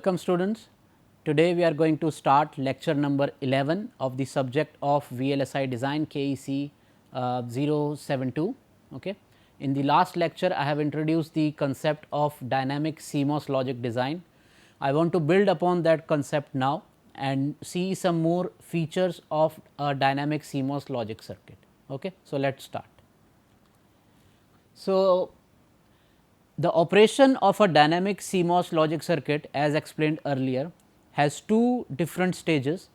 Welcome students. Today we are going to start lecture number 11 of the subject of VLSI design KEC 072. Okay. In the last lecture I have introduced the concept of dynamic CMOS logic design. I want to build upon that concept now and see some more features of a dynamic CMOS logic circuit. Okay. So, let us start. So, the operation of a dynamic CMOS logic circuit as explained earlier has two different stages.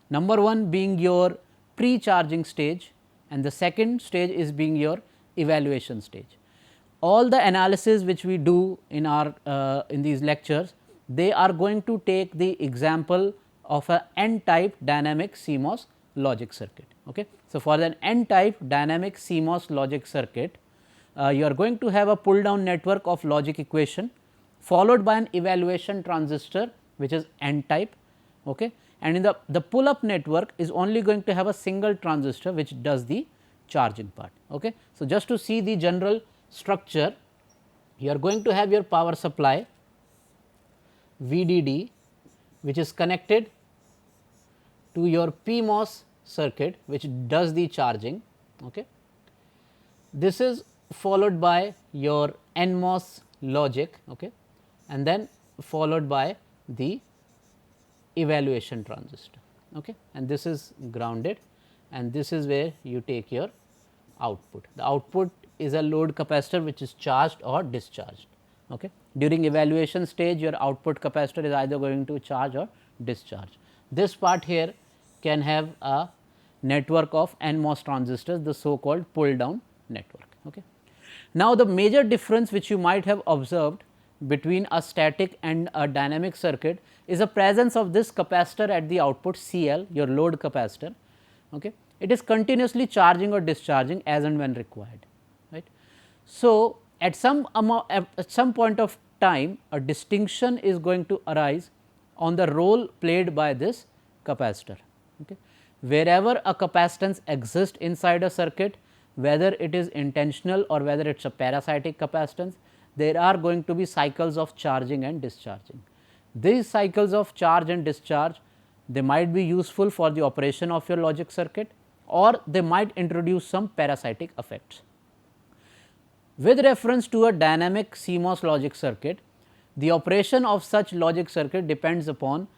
Number one being your pre-charging stage and the second stage is being your evaluation stage. All the analysis which we do in our in these lectures, they are going to take the example of a n-type dynamic CMOS logic circuit. Okay. So, for an n-type dynamic CMOS logic circuit, you are going to have a pull down network of logic equation followed by an evaluation transistor which is n type, okay. And in the pull up network is only going to have a single transistor which does the charging part. Okay. So, just to see the general structure, you are going to have your power supply VDD which is connected to your PMOS circuit which does the charging. Okay. This is followed by your NMOS logic, okay, and then followed by the evaluation transistor, okay, and this is grounded and this is where you take your output. The output is a load capacitor which is charged or discharged. Okay. During evaluation stage your output capacitor is either going to charge or discharge. This part here can have a network of NMOS transistors, the so called pull down network. Okay. Now, the major difference which you might have observed between a static and a dynamic circuit is the presence of this capacitor at the output CL, your load capacitor. Okay. It is continuously charging or discharging as and when required, right. So, at some point of time a distinction is going to arise on the role played by this capacitor. Okay. Wherever a capacitance exists inside a circuit, whether it is intentional or whether it is a parasitic capacitance, there are going to be cycles of charging and discharging. These cycles of charge and discharge, they might be useful for the operation of your logic circuit or they might introduce some parasitic effects. With reference to a dynamic CMOS logic circuit, the operation of such logic circuit depends upon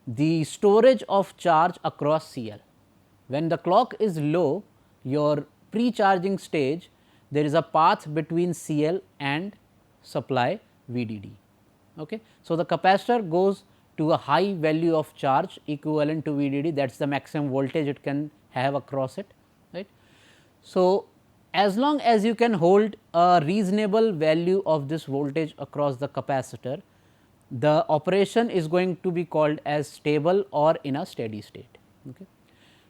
the storage of charge across CL. When the clock is low, your pre-charging stage, there is a path between CL and supply VDD. Okay. So, the capacitor goes to a high value of charge equivalent to VDD, that is the maximum voltage it can have across it, right. So, as long as you can hold a reasonable value of this voltage across the capacitor, the operation is going to be called as stable or in a steady state. Okay.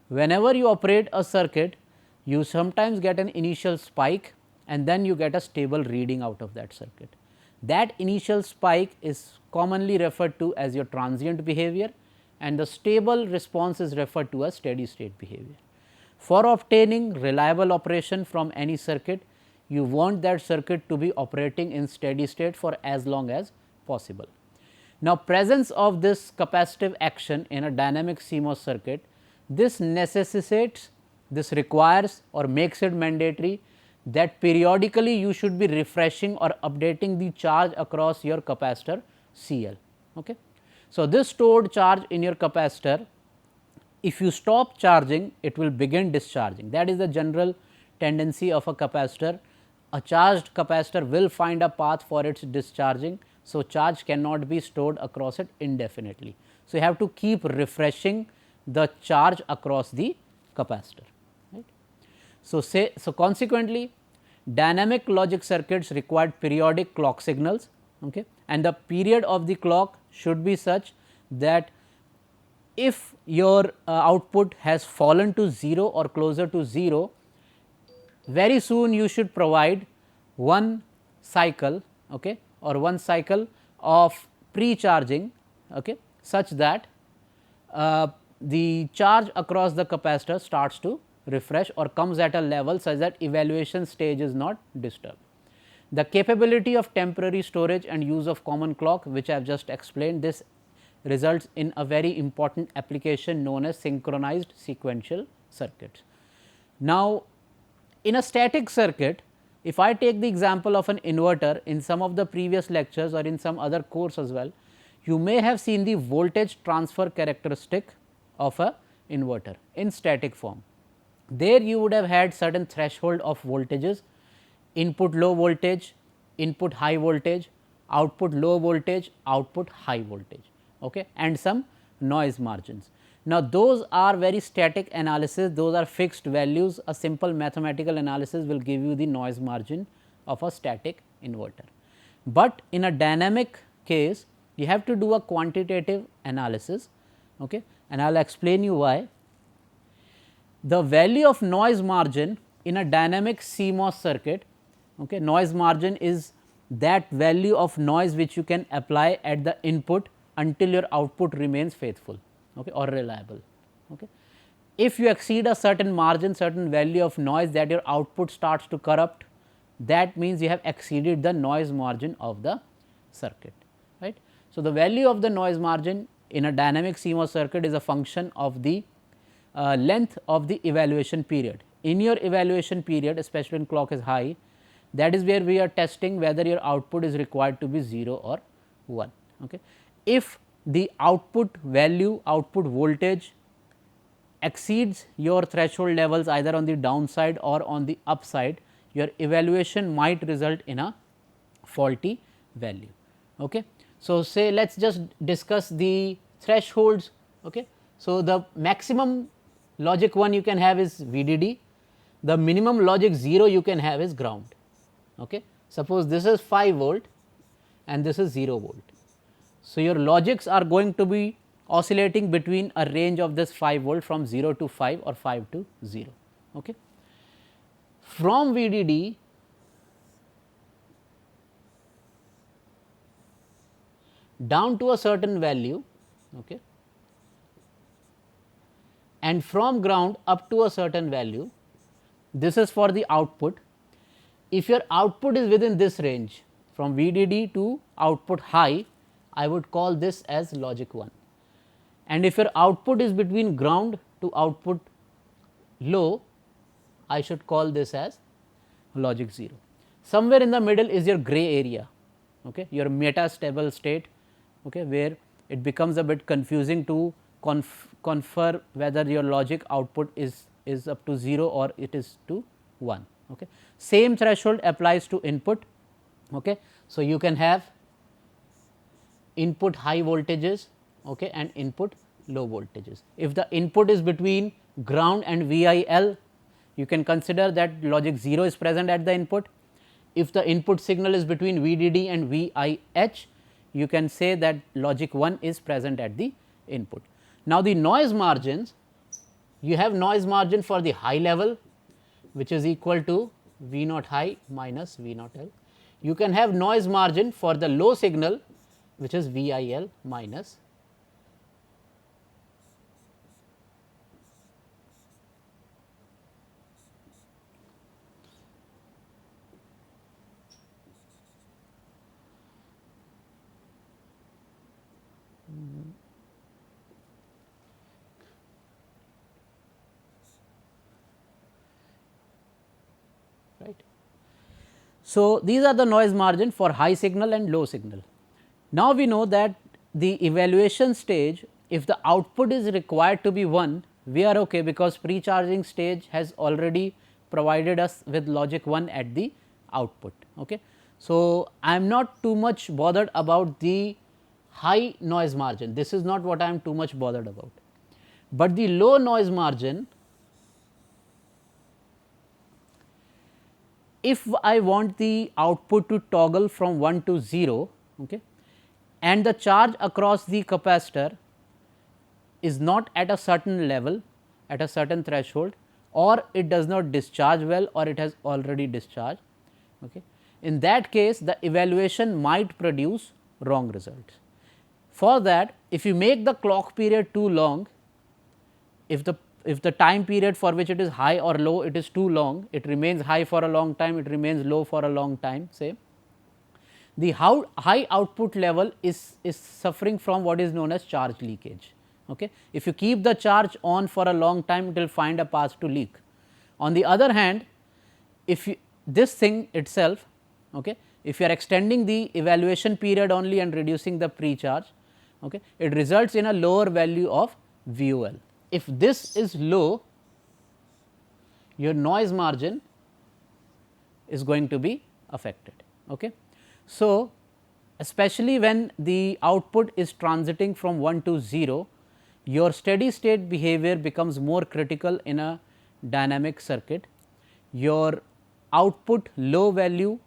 Whenever you operate a circuit, you sometimes get an initial spike and then you get a stable reading out of that circuit. That initial spike is commonly referred to as your transient behavior and the stable response is referred to as steady state behavior. For obtaining reliable operation from any circuit, you want that circuit to be operating in steady state for as long as possible. Now, presence of this capacitive action in a dynamic CMOS circuit, this necessitates, this requires or makes it mandatory that periodically you should be refreshing or updating the charge across your capacitor CL. Okay. So, this stored charge in your capacitor, if you stop charging, it will begin discharging. That is the general tendency of a capacitor. A charged capacitor will find a path for its discharging. So, charge cannot be stored across it indefinitely. So, you have to keep refreshing the charge across the capacitor. So, consequently, dynamic logic circuits require periodic clock signals, okay, and the period of the clock should be such that if your output has fallen to 0 or closer to 0, very soon you should provide one cycle, okay, or one cycle of pre-charging, okay, such that the charge across the capacitor starts to refresh or comes at a level such that evaluation stage is not disturbed. The capability of temporary storage and use of common clock which I have just explained, this results in a very important application known as synchronized sequential circuits. Now, in a static circuit, if I take the example of an inverter in some of the previous lectures or in some other course as well, you may have seen the voltage transfer characteristic of a inverter in static form. There you would have had certain threshold of voltages, input low voltage, input high voltage, output low voltage, output high voltage, okay, and some noise margins. Now, those are very static analysis, those are fixed values. A simple mathematical analysis will give you the noise margin of a static inverter. But in a dynamic case, you have to do a quantitative analysis, okay, and I will explain you why. The value of noise margin in a dynamic CMOS circuit, okay, noise margin is that value of noise which you can apply at the input until your output remains faithful, okay, or reliable. Okay. If you exceed a certain margin, certain value of noise, that your output starts to corrupt, that means you have exceeded the noise margin of the circuit, right. So, the value of the noise margin in a dynamic CMOS circuit is a function of the length of the evaluation period. In your evaluation period, especially when clock is high, that is where we are testing whether your output is required to be 0 or 1. Okay. If the output value, output voltage exceeds your threshold levels either on the downside or on the upside, your evaluation might result in a faulty value. Okay. So, say let us just discuss the thresholds. Okay. So, the maximum logic 1 you can have is VDD, the minimum logic 0 you can have is ground. Okay. Suppose this is 5 volt and this is 0 volt. So, your logics are going to be oscillating between a range of this 5 volt from 0 to 5 or 5 to 0. Okay. From VDD down to a certain value, okay, and from ground up to a certain value, this is for the output. If your output is within this range from VDD to output high, I would call this as logic 1, and if your output is between ground to output low, I should call this as logic 0. Somewhere in the middle is your gray area, okay, your meta-stable state, okay, where it becomes a bit confusing to confer whether your logic output is up to 0 or it is to 1. Okay. Same threshold applies to input. Okay. So, you can have input high voltages, okay, and input low voltages. If the input is between ground and VIL, you can consider that logic 0 is present at the input. If the input signal is between VDD and VIH, you can say that logic 1 is present at the input. Now, the noise margins, you have noise margin for the high level, which is equal to V naught high minus V naught L. You can have noise margin for the low signal, which is VIL minus right. So, these are the noise margin for high signal and low signal. Now, we know that the evaluation stage, if the output is required to be 1, we are okay, because pre-charging stage has already provided us with logic 1 at the output. Okay. So, I am not too much bothered about the high noise margin, this is not what I am too much bothered about, but the low noise margin, if I want the output to toggle from 1 to 0, okay, and the charge across the capacitor is not at a certain level, at a certain threshold, or it does not discharge well, or it has already discharged. Okay. In that case, the evaluation might produce wrong results. For that, if you make the clock period too long, if the time period for which it is high or low, it is too long, it remains high for a long time, it remains low for a long time, say, the high output level is suffering from what is known as charge leakage. Okay. If you keep the charge on for a long time, it will find a path to leak. On the other hand, if this thing itself, okay, if you are extending the evaluation period only and reducing the pre-charge, okay, it results in a lower value of VOL. If this is low, your noise margin is going to be affected. Okay. So, especially when the output is transiting from 1 to 0, your steady state behavior becomes more critical in a dynamic circuit. Your output low value,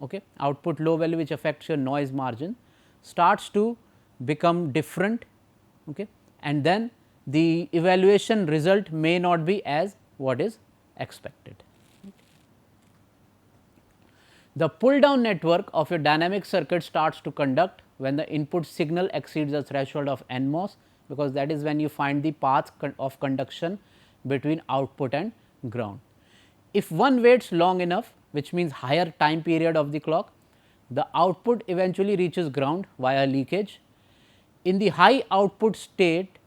okay, output low value which affects your noise margin starts to become different, okay, and then the evaluation result may not be as what is expected. The pull down network of your dynamic circuit starts to conduct when the input signal exceeds the threshold of NMOS, because that is when you find the path of conduction between output and ground. If one waits long enough, which means higher time period of the clock, the output eventually reaches ground via leakage. In the high output state,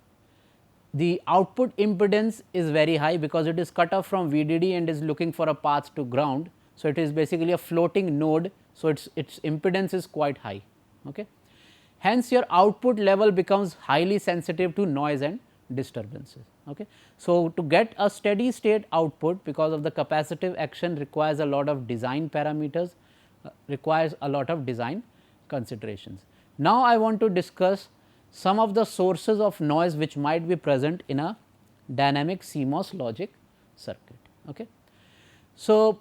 the output impedance is very high because it is cut off from VDD and is looking for a path to ground. So, it is basically a floating node. So, its impedance is quite high. Okay. Hence, your output level becomes highly sensitive to noise and disturbances. Okay. So, to get a steady state output, because of the capacitive action, requires a lot of design parameters, requires a lot of design considerations. Now, I want to discuss some of the sources of noise which might be present in a dynamic CMOS logic circuit. Okay. So,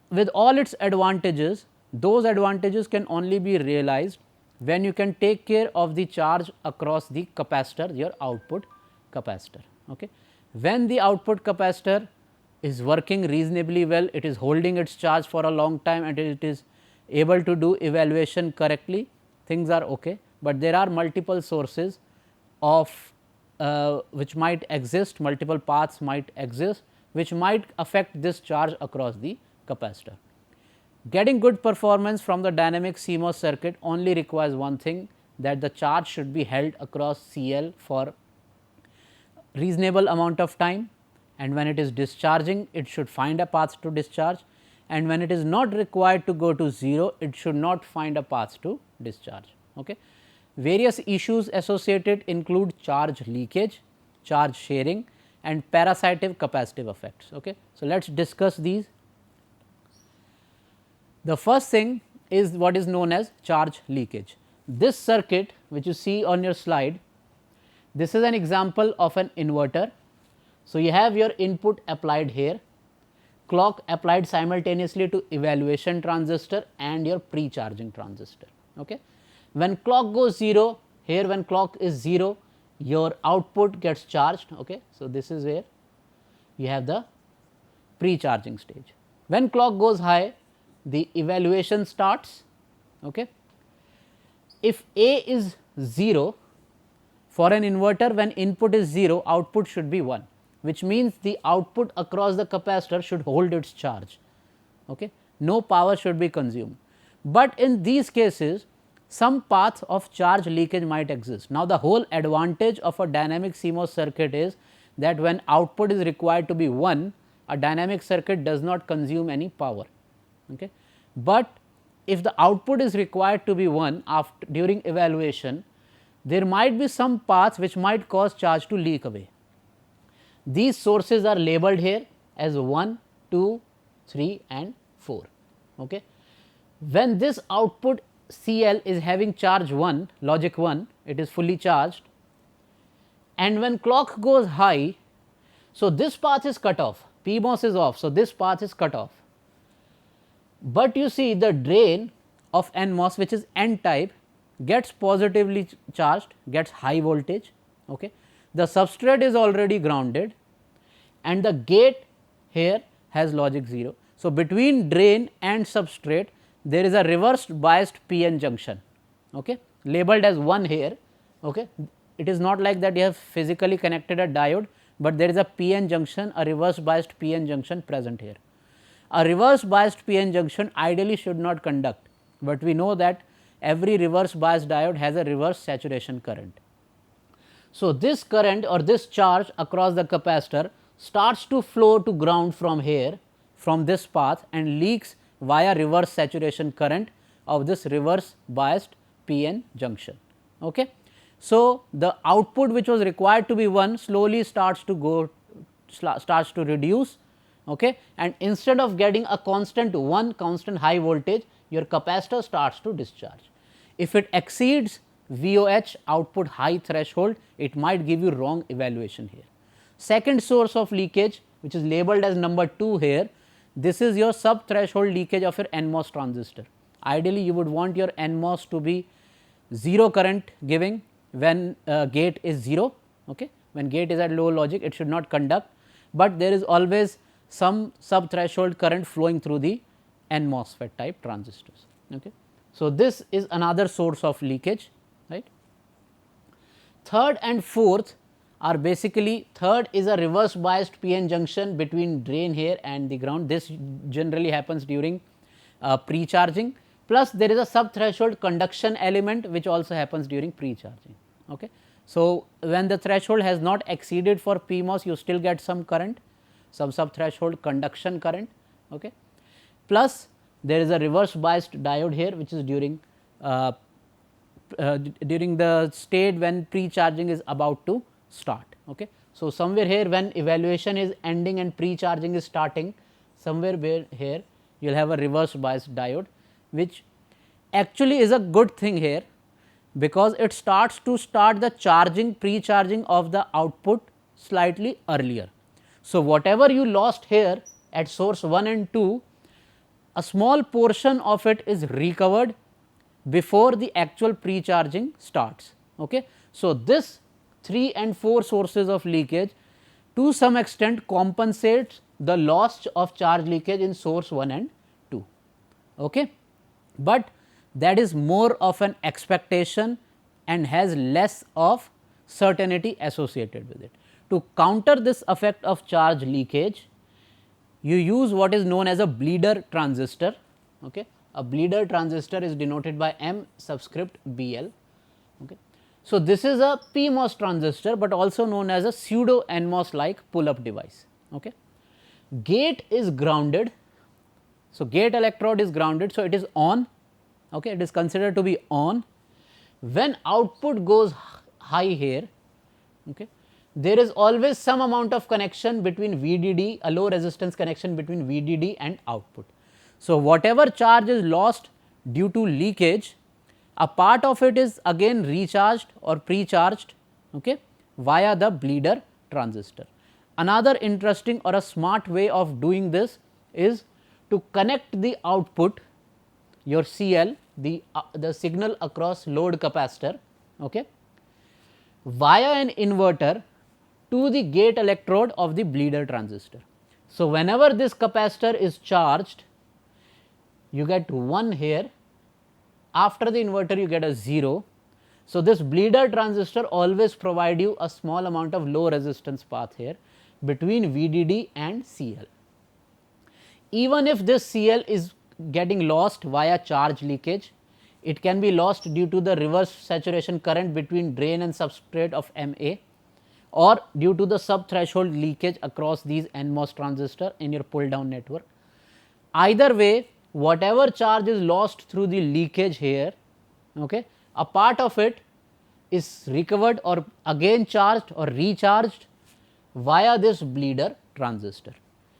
with all its advantages, those advantages can only be realized when you can take care of the charge across the capacitor, your output capacitor. Okay. When the output capacitor is working reasonably well, it is holding its charge for a long time and it is able to do evaluation correctly, things are okay, but there are multiple sources of which might exist, multiple paths might exist, which might affect this charge across the capacitor. Getting good performance from the dynamic CMOS circuit only requires one thing, that the charge should be held across CL for reasonable amount of time, and when it is discharging, it should find a path to discharge, and when it is not required to go to 0, it should not find a path to discharge. Okay. Various issues associated include charge leakage, charge sharing and parasitic capacitive effects. Okay. So, let us discuss these. The first thing is what is known as charge leakage. This circuit which you see on your slide, this is an example of an inverter. So, you have your input applied here, clock applied simultaneously to evaluation transistor and your pre-charging transistor. Okay. When clock goes 0, here when clock is 0, your output gets charged. Okay. So, this is where you have the pre-charging stage. When clock goes high, the evaluation starts. Okay. If A is 0, for an inverter, when input is 0, output should be 1, which means the output across the capacitor should hold its charge. Okay. No power should be consumed, but in these cases some path of charge leakage might exist. Now, the whole advantage of a dynamic CMOS circuit is that when output is required to be 1, a dynamic circuit does not consume any power. Okay. But if the output is required to be 1 after during evaluation, there might be some paths which might cause charge to leak away. These sources are labeled here as 1, 2, 3 and 4. Okay. When this output CL is having charge 1, logic 1, it is fully charged, and when clock goes high, so this path is cut off, PMOS is off. So, this path is cut off, but you see the drain of NMOS, which is N type, gets positively charged, gets high voltage. Okay. The substrate is already grounded and the gate here has logic 0. So, between drain and substrate there is a reversed biased PN junction, okay, labeled as 1 here. Okay. It is not like that you have physically connected a diode, but there is a PN junction, a reverse biased PN junction present here. A reverse biased PN junction ideally should not conduct, but we know that every reverse bias diode has a reverse saturation current. So, this current or this charge across the capacitor starts to flow to ground from here, from this path, and leaks via reverse saturation current of this reverse biased PN junction. Okay. So, the output which was required to be 1 slowly starts to reduce, okay, and instead of getting a constant 1 constant high voltage, your capacitor starts to discharge. If it exceeds VOH output high threshold, it might give you wrong evaluation here. Second source of leakage, which is labeled as number 2 here, this is your sub threshold leakage of your NMOS transistor. Ideally, you would want your NMOS to be 0 current giving when gate is 0. Okay. When gate is at low logic, it should not conduct, but there is always some sub threshold current flowing through the NMOSFET type transistors. Okay. So, this is another source of leakage, right. Third and fourth are basically, third is a reverse biased PN junction between drain here and the ground. This generally happens during pre-charging, plus there is a sub threshold conduction element which also happens during pre-charging. Okay. So, when the threshold has not exceeded for PMOS, you still get some current, some sub threshold conduction current. Okay. Plus there is a reverse biased diode here, which is during the state when pre-charging is about to start. Okay. So, somewhere here when evaluation is ending and pre-charging is starting, somewhere here you will have a reverse biased diode, which actually is a good thing here, because it starts the charging pre-charging of the output slightly earlier. So, whatever you lost here at source 1 and 2, a small portion of it is recovered before the actual pre-charging starts. Okay. So, this 3 and 4 sources of leakage to some extent compensates the loss of charge leakage in source 1 and 2. Okay. But that is more of an expectation and has less of certainty associated with it. To counter this effect of charge leakage, you use what is known as a bleeder transistor. Okay. A bleeder transistor is denoted by M subscript BL. Okay. So, this is a PMOS transistor, but also known as a pseudo NMOS like pull up device. Okay. Gate is grounded. So, gate electrode is grounded. So, it is on, okay. It is considered to be on. When output goes high here, okay, there is always some amount of connection between VDD, a low resistance connection between VDD and output. So, whatever charge is lost due to leakage, a part of it is again recharged or pre-charged, okay, via the bleeder transistor. Another interesting or a smart way of doing this is to connect the output, your CL, the signal across load capacitor, okay, via an inverter to the gate electrode of the bleeder transistor. So, whenever this capacitor is charged, you get 1 here, after the inverter you get a 0. So, this bleeder transistor always provide you a small amount of low resistance path here between VDD and CL. Even if this CL is getting lost via charge leakage, it can be lost due to the reverse saturation current between drain and substrate of MA, or due to the sub threshold leakage across these NMOS transistor in your pull down network. Either way, whatever charge is lost through the leakage here, okay, a part of it is recovered or again charged or recharged via this bleeder transistor.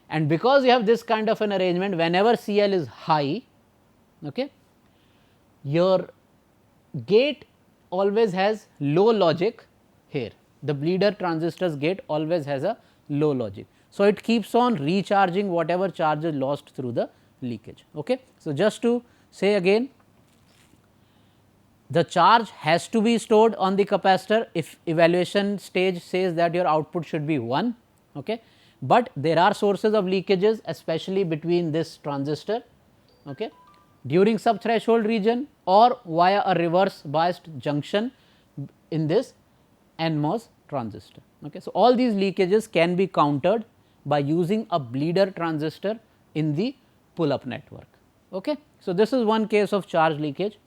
And because you have this kind of an arrangement, whenever CL is high, okay, your gate always has low logic here. The bleeder transistor's gate always has a low logic. So, it keeps on recharging whatever charge is lost through the leakage. Okay. So, just to say again, the charge has to be stored on the capacitor if evaluation stage says that your output should be 1. Okay. But there are sources of leakages, especially between this transistor, okay, during sub threshold region or via a reverse biased junction in this NMOS transistor. Okay. So, all these leakages can be countered by using a bleeder transistor in the pull up network. Okay. So, this is one case of charge leakage.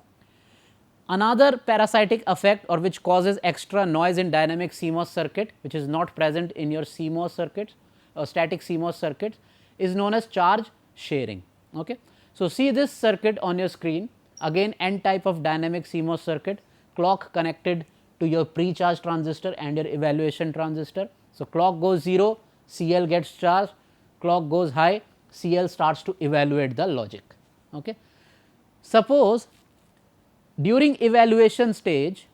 Another parasitic effect or which causes extra noise in dynamic CMOS circuit, which is not present in your CMOS circuits or static CMOS circuits, is known as charge sharing. Okay. So, see this circuit on your screen, again N type of dynamic CMOS circuit, clock connected to your pre-charge transistor and your evaluation transistor. So, clock goes 0, CL gets charged, clock goes high, CL starts to evaluate the logic. Okay. Suppose during evaluation stage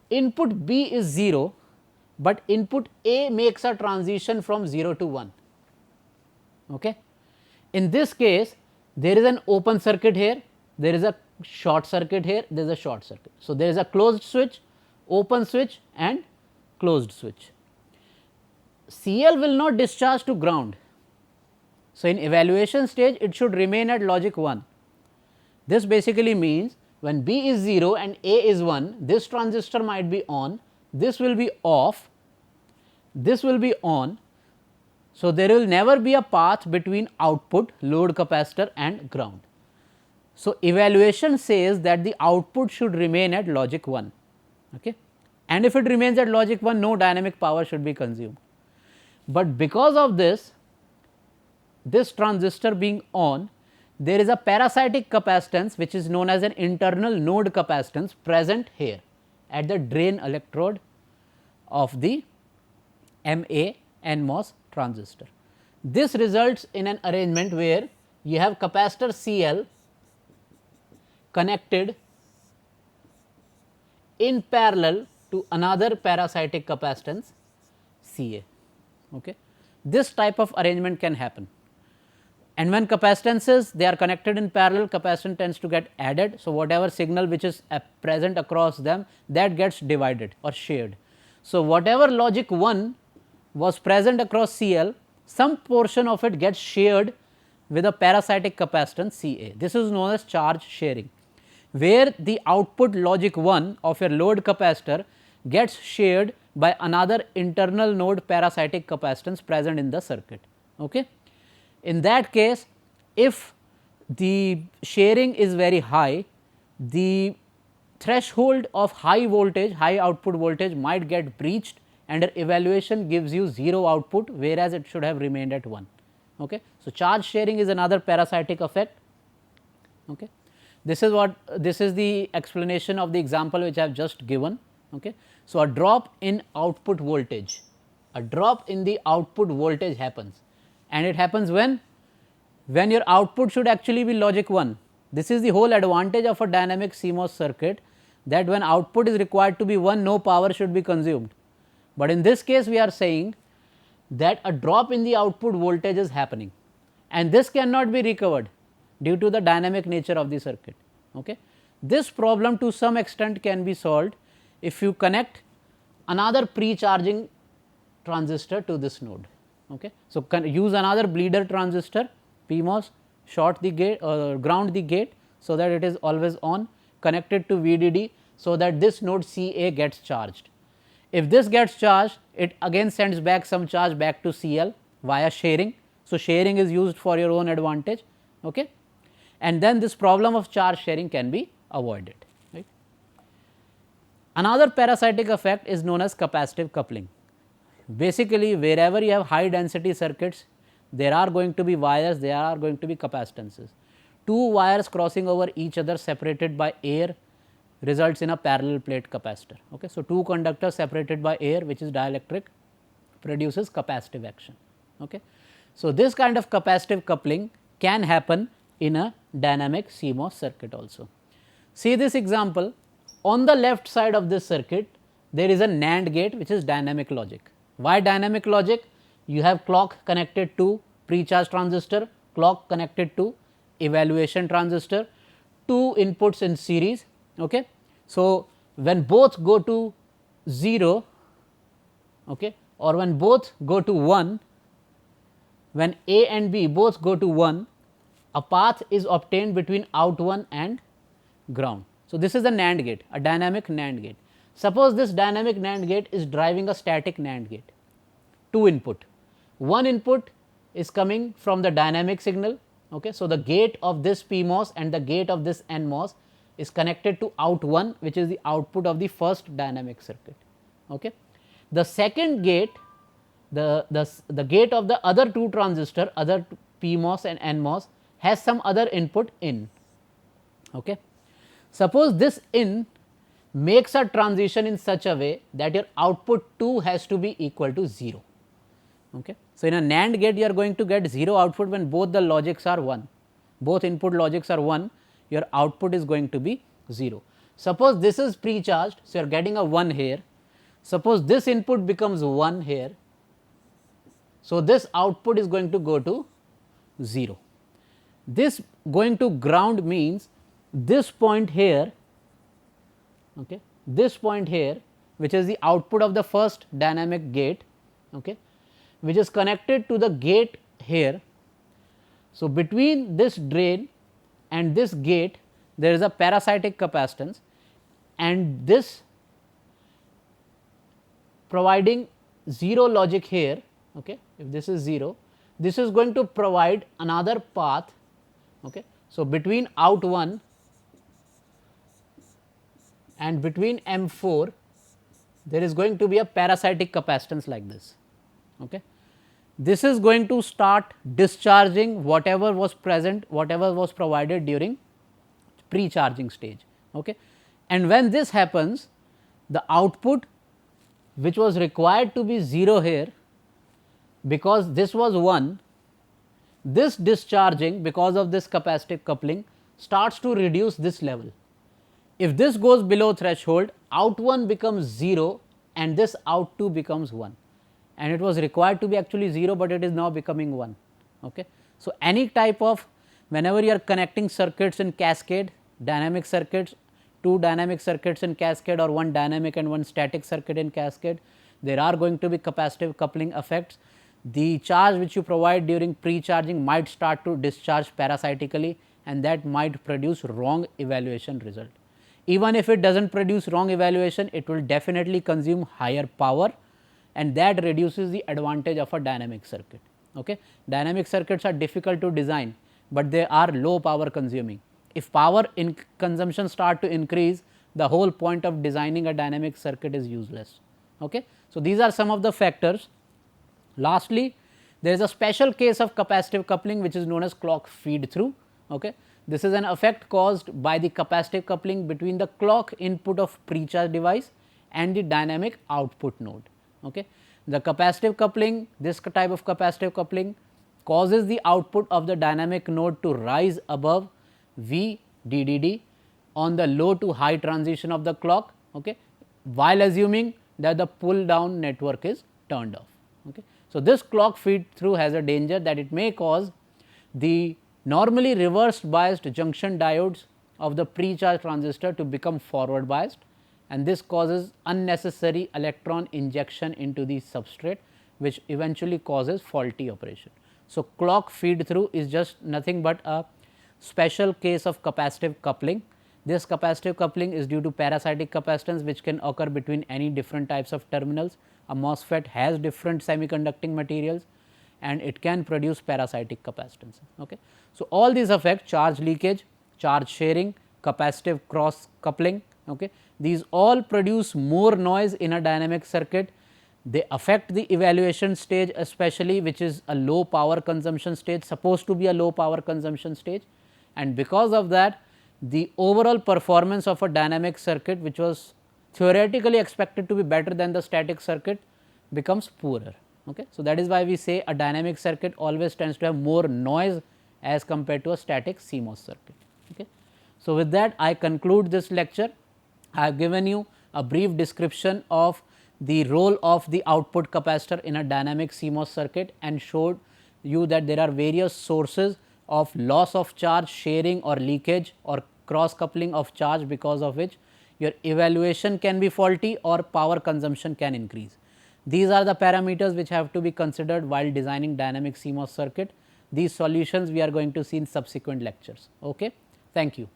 input B is 0, but input A makes a transition from 0 to 1. Okay. In this case there is an open circuit here, there is a short circuit here, there is a short circuit. So, there is a closed switch, open switch and closed switch. CL will not discharge to ground. So, in evaluation stage it should remain at logic 1. This basically means when B is 0 and A is 1, this transistor might be on, this will be off, this will be on. So, there will never be a path between output, load capacitor and ground. So, evaluation says that the output should remain at logic 1, okay. And if it remains at logic 1, no dynamic power should be consumed. But because of this transistor being on, there is a parasitic capacitance which is known as an internal node capacitance present here at the drain electrode of the MA NMOS transistor. This results in an arrangement where you have capacitor CL connected in parallel to another parasitic capacitance CA. Okay. This type of arrangement can happen. And when capacitances they are connected in parallel, capacitance tends to get added. So, whatever signal which is present across them, that gets divided or shared. So, whatever logic 1 was present across CL, some portion of it gets shared with a parasitic capacitance CA. This is known as charge sharing, where the output logic 1 of your load capacitor gets shared by another internal node parasitic capacitance present in the circuit. Okay. In that case, if the sharing is very high, the threshold of high voltage, high output voltage might get breached and your evaluation gives you 0 output, whereas it should have remained at 1. Okay. So, charge sharing is another parasitic effect. Okay. This is the explanation of the example which I have just given. Okay. So, a drop in output voltage, a drop in the output voltage happens, and it happens when your output should actually be logic 1. This is the whole advantage of a dynamic CMOS circuit, that when output is required to be 1, no power should be consumed. But in this case we are saying that a drop in the output voltage is happening, and this cannot be recovered due to the dynamic nature of the circuit. Okay. This problem to some extent can be solved if you connect another pre-charging transistor to this node. Okay. So, use another bleeder transistor PMOS, short the gate or ground the gate, so that it is always on, connected to VDD, so that this node CA gets charged. If this gets charged, it again sends back some charge back to CL via sharing. So, sharing is used for your own advantage, okay. And then this problem of charge sharing can be avoided. Right. Another parasitic effect is known as capacitive coupling. Basically, wherever you have high density circuits, there are going to be wires, there are going to be capacitances. Two wires crossing over each other separated by air results in a parallel plate capacitor. Okay. So, two conductors separated by air, which is dielectric, produces capacitive action. Okay. So, this kind of capacitive coupling can happen in a dynamic CMOS circuit also. See this example, on the left side of this circuit there is a NAND gate which is dynamic logic. Why dynamic logic? You have clock connected to pre-charge transistor, clock connected to evaluation transistor, two inputs in series. Okay. So, when both go to 0, okay, or when both go to 1, when A and B both go to 1, a path is obtained between out 1 and ground. So, this is a NAND gate, a dynamic NAND gate. Suppose this dynamic NAND gate is driving a static NAND gate, two input. One input is coming from the dynamic signal Okay. So, the gate of this PMOS and the gate of this NMOS is connected to out 1, which is the output of the first dynamic circuit. Okay. The second gate, the gate of the other two transistor, other PMOS and NMOS, has some other input in. Okay. Suppose this in makes a transition in such a way that your output 2 has to be equal to 0. Okay. So, in a NAND gate you are going to get 0 output when both the logics are 1, both input logics are 1, your output is going to be 0. Suppose this is pre-charged, so you are getting a 1 here. Suppose this input becomes 1 here, so this output is going to go to 0. This going to ground means this point here, okay, this point here, which is the output of the first dynamic gate, okay, which is connected to the gate here. So, between this drain and this gate there is a parasitic capacitance, and this providing 0 logic here. Okay. If this is 0, this is going to provide another path. Okay. So, between out 1 and between M4 there is going to be a parasitic capacitance like this. Okay. This is going to start discharging whatever was present, whatever was provided during pre-charging stage. Okay. And when this happens, the output which was required to be 0 here, because this was 1, this discharging because of this capacitive coupling starts to reduce this level. If this goes below threshold, out 1 becomes 0 and this out 2 becomes 1, and it was required to be actually 0, but it is now becoming 1. Okay. So, any type of, whenever you are connecting circuits in cascade, dynamic circuits, 2 dynamic circuits in cascade or 1 dynamic and 1 static circuit in cascade, there are going to be capacitive coupling effects. The charge which you provide during pre-charging might start to discharge parasitically, and that might produce wrong evaluation result. Even if it does not produce wrong evaluation, it will definitely consume higher power, and that reduces the advantage of a dynamic circuit. Okay. Dynamic circuits are difficult to design, but they are low power consuming. If power consumption start to increase, the whole point of designing a dynamic circuit is useless. Okay. So, these are some of the factors. Lastly, there is a special case of capacitive coupling which is known as clock feed through. Okay. This is an effect caused by the capacitive coupling between the clock input of pre-charge device and the dynamic output node. Okay. The capacitive coupling, this type of capacitive coupling causes the output of the dynamic node to rise above VDDD on the low to high transition of the clock, okay, while assuming that the pull down network is turned off. Okay. So, this clock feed through has a danger that it may cause the normally reversed biased junction diodes of the pre-charge transistor to become forward biased, and this causes unnecessary electron injection into the substrate, which eventually causes faulty operation. So, clock feed through is just nothing but a special case of capacitive coupling. This capacitive coupling is due to parasitic capacitance which can occur between any different types of terminals. A MOSFET has different semiconducting materials and it can produce parasitic capacitance. Okay. So, all these affect charge leakage, charge sharing, capacitive cross coupling. Okay. These all produce more noise in a dynamic circuit. They affect the evaluation stage, especially which is a low power consumption stage, supposed to be a low power consumption stage, and because of that the overall performance of a dynamic circuit, which was theoretically expected to be better than the static circuit, becomes poorer. Okay. So, that is why we say a dynamic circuit always tends to have more noise as compared to a static CMOS circuit. Okay. So, with that I conclude this lecture. I have given you a brief description of the role of the output capacitor in a dynamic CMOS circuit and showed you that there are various sources of loss of charge, sharing or leakage or cross coupling of charge, because of which your evaluation can be faulty or power consumption can increase. These are the parameters which have to be considered while designing dynamic CMOS circuit. These solutions we are going to see in subsequent lectures. Okay. Thank you.